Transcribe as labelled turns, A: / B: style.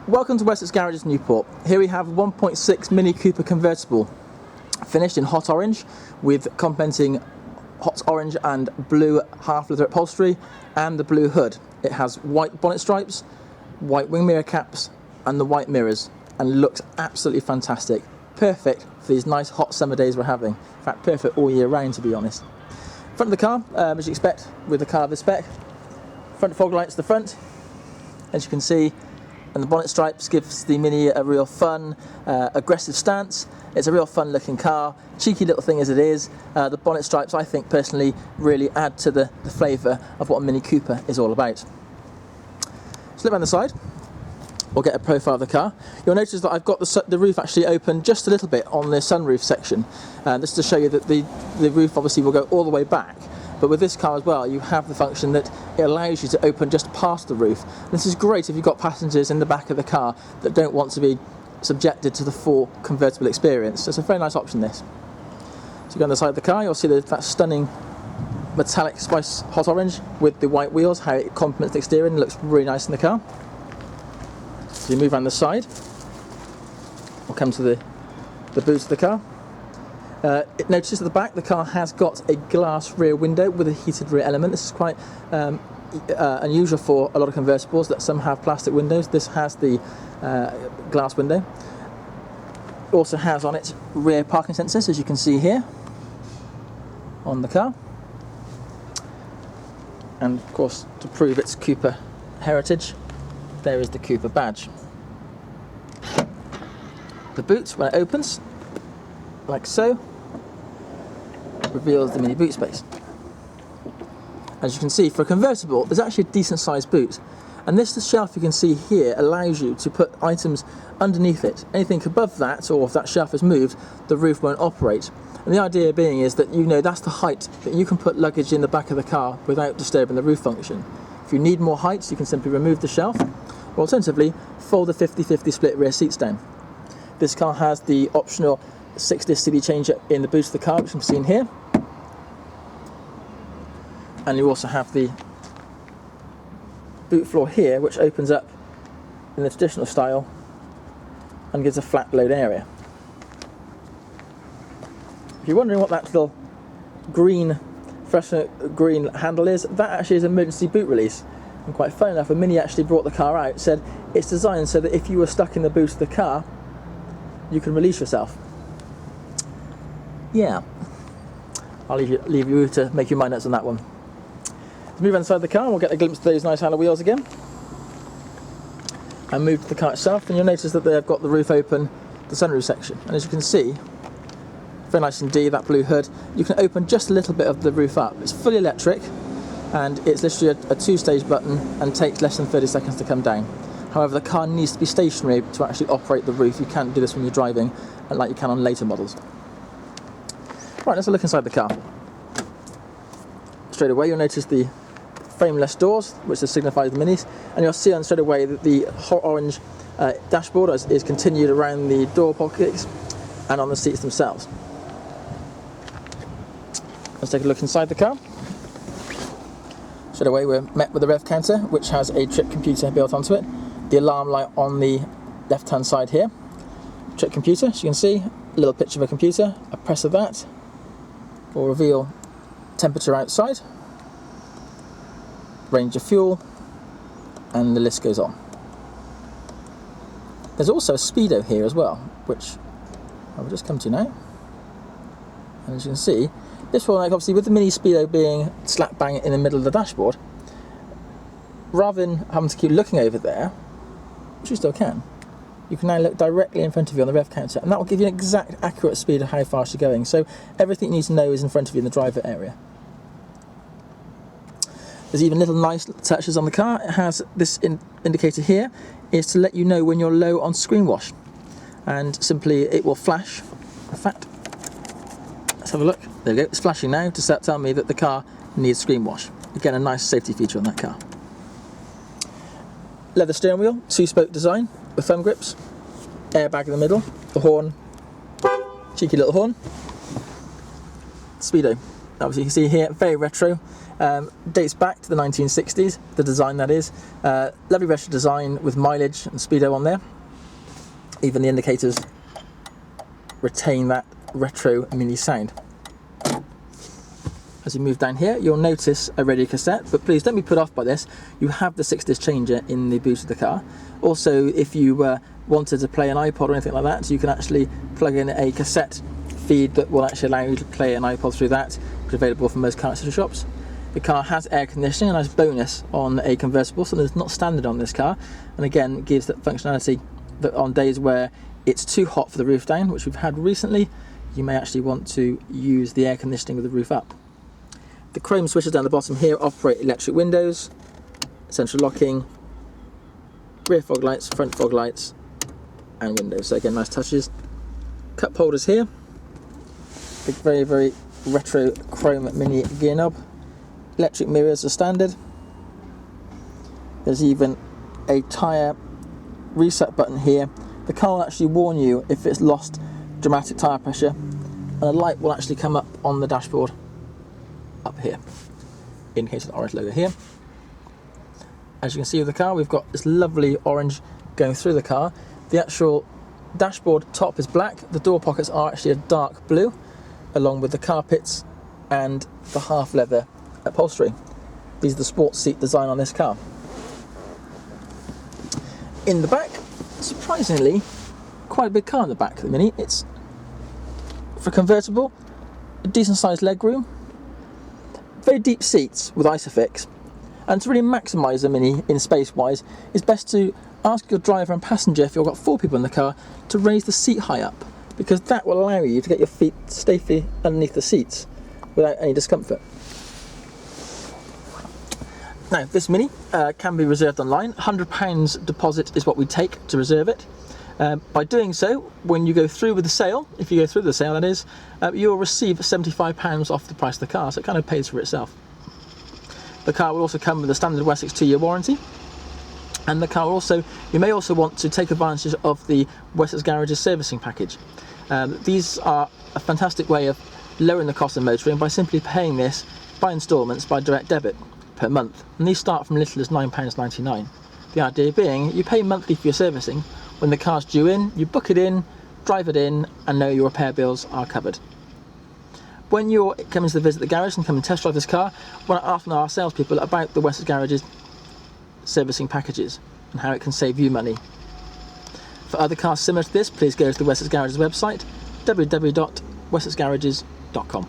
A: Welcome to Wessex Garages Newport. Here we have a 1.6 Mini Cooper convertible, finished in hot orange with complementing hot orange and blue half leather upholstery and the blue hood. It has white bonnet stripes, white wing mirror caps and the white mirrors, and looks absolutely fantastic. Perfect for these nice hot summer days we're having. In fact, perfect all year round, to be honest. Front of the car, as you expect with a car of this spec, front fog lights to the front, as you can see, and the bonnet stripes gives the Mini a real fun, aggressive stance. It's a real fun looking car, cheeky little thing as it is. The bonnet stripes, I think personally, really add to the flavour of what a Mini Cooper is all about. So look around the side, we'll get a profile of the car. You'll notice that I've got the roof actually open just a little bit on the sunroof section. This is to show you that the roof obviously will go all the way back. But with this car as well, you have the function that it allows you to open just past the roof. This is great if you've got passengers in the back of the car that don't want to be subjected to the full convertible experience. So it's a very nice option, this. So you go on the side of the car, you'll see that stunning metallic spice hot orange with the white wheels, how it complements the exterior and looks really nice in the car. So you move around the side, we'll come to the boot of the car. Notice at the back the car has got a glass rear window with a heated rear element. This is quite unusual for a lot of convertibles, that some have plastic windows. This has the glass window. It also has on it rear parking sensors, as you can see here on the car. And of course, to prove its Cooper heritage, there is the Cooper badge. The boot, when it opens, like so, reveals the Mini boot space. As you can see, for a convertible, there's actually a decent sized boot, and this shelf you can see here allows you to put items underneath it. Anything above that, or if that shelf is moved, the roof won't operate. And the idea being is that that's the height that you can put luggage in the back of the car without disturbing the roof function. If you need more height, you can simply remove the shelf, or alternatively, fold the 50-50 split rear seats down. This car has the optional 6-disc CD changer in the boot of the car, which I'm seeing here. And you also have the boot floor here, which opens up in the traditional style and gives a flat load area. If you're wondering what that little green handle is, that actually is an emergency boot release. And quite funny enough, when Mini actually brought the car out, said it's designed so that if you were stuck in the boot of the car, you can release yourself. Yeah, I'll leave you to make your mind notes on that one. Let's move inside the car and we'll get a glimpse of those nice alloy wheels again. And move to the car itself, and you'll notice that they've got the roof open, the sunroof section. And as you can see, very nice indeed, that blue hood. You can open just a little bit of the roof up. It's fully electric, and it's literally a 2-stage button and takes less than 30 seconds to come down. However, the car needs to be stationary to actually operate the roof. You can't do this when you're driving, like you can on later models. Right, let's have a look inside the car. Straight away you'll notice the frameless doors, which signifies the Minis, and you'll see on straight away that the hot orange dashboard is continued around the door pockets and on the seats themselves. Let's take a look inside the car. Straight away we're met with the rev counter, which has a trip computer built onto it. The alarm light on the left hand side here. Trip computer, as you can see, a little picture of a computer. A press of that will reveal temperature outside, range of fuel, and the list goes on. There's also a speedo here as well, which I will just come to now. And as you can see, this one, obviously with the Mini speedo being slap bang in the middle of the dashboard, rather than having to keep looking over there, which you still can, you can now look directly in front of you on the rev counter, and that will give you an exact accurate speed of how fast you're going. So everything you need to know is in front of you in the driver area. There's even little nice touches on the car. It has this indicator here, is to let you know when you're low on screen wash, and simply it will flash. In fact, let's have a look. There we go, it's flashing now to tell me that the car needs screen wash. Again, a nice safety feature on that car. Leather steering wheel, 2-spoke design with thumb grips, airbag in the middle, the horn, cheeky little horn. Speedo, obviously you can see here, very retro. Dates back to the 1960s, the design that is. Lovely retro design with mileage and speedo on there. Even the indicators retain that retro mini sound. As you move down here, you'll notice a radio cassette, but please don't be put off by this. You have the 6-disc changer in the boot of the car. Also, if you wanted to play an iPod or anything like that, you can actually plug in a cassette feed that will actually allow you to play an iPod through that, which is available from most car accessory shops. The car has air conditioning, a nice bonus on a convertible, something that's not standard on this car, and again gives that functionality that on days where it's too hot for the roof down, which we've had recently, you may actually want to use the air conditioning with the roof up. The chrome switches down the bottom here operate electric windows, central locking, rear fog lights, front fog lights, and windows. So again, nice touches. Cup holders here. Big, very, very retro chrome mini gear knob. Electric mirrors are standard. There's even a tyre reset button here. The car will actually warn you if it's lost dramatic tyre pressure, and a light will actually come up on the dashboard up here, indicating the orange logo here. As you can see with the car, we've got this lovely orange going through the car. The actual dashboard top is black. The door pockets are actually a dark blue, along with the carpets and the half leather upholstery. These are the sports seat design on this car. In the back, surprisingly, quite a big car in the back of the Mini. It's, for a convertible, a decent sized legroom, very deep seats with Isofix, and to really maximise the Mini in space wise, it's best to ask your driver and passenger, if you've got 4 people in the car, to raise the seat high up, because that will allow you to get your feet safely underneath the seats without any discomfort. Now, this Mini can be reserved online. £100 deposit is what we take to reserve it. By doing so, when you go through with the sale, if you go through the sale that is, you'll receive £75 off the price of the car, so it kind of pays for itself. The car will also come with a standard Wessex 2-year warranty, and the car will also, you may also want to take advantage of the Wessex Garages servicing package. These are a fantastic way of lowering the cost of motoring by simply paying this by instalments by direct debit per month, and these start from little as £9.99. The idea being, you pay monthly for your servicing. When the car's due in, you book it in, drive it in, and know your repair bills are covered. When you're coming to visit the garage and come and test drive this car, we'll often ask our salespeople about the Wessex Garages servicing packages and how it can save you money. For other cars similar to this, please go to the Wessex Garages website, www.wessexgarages.com.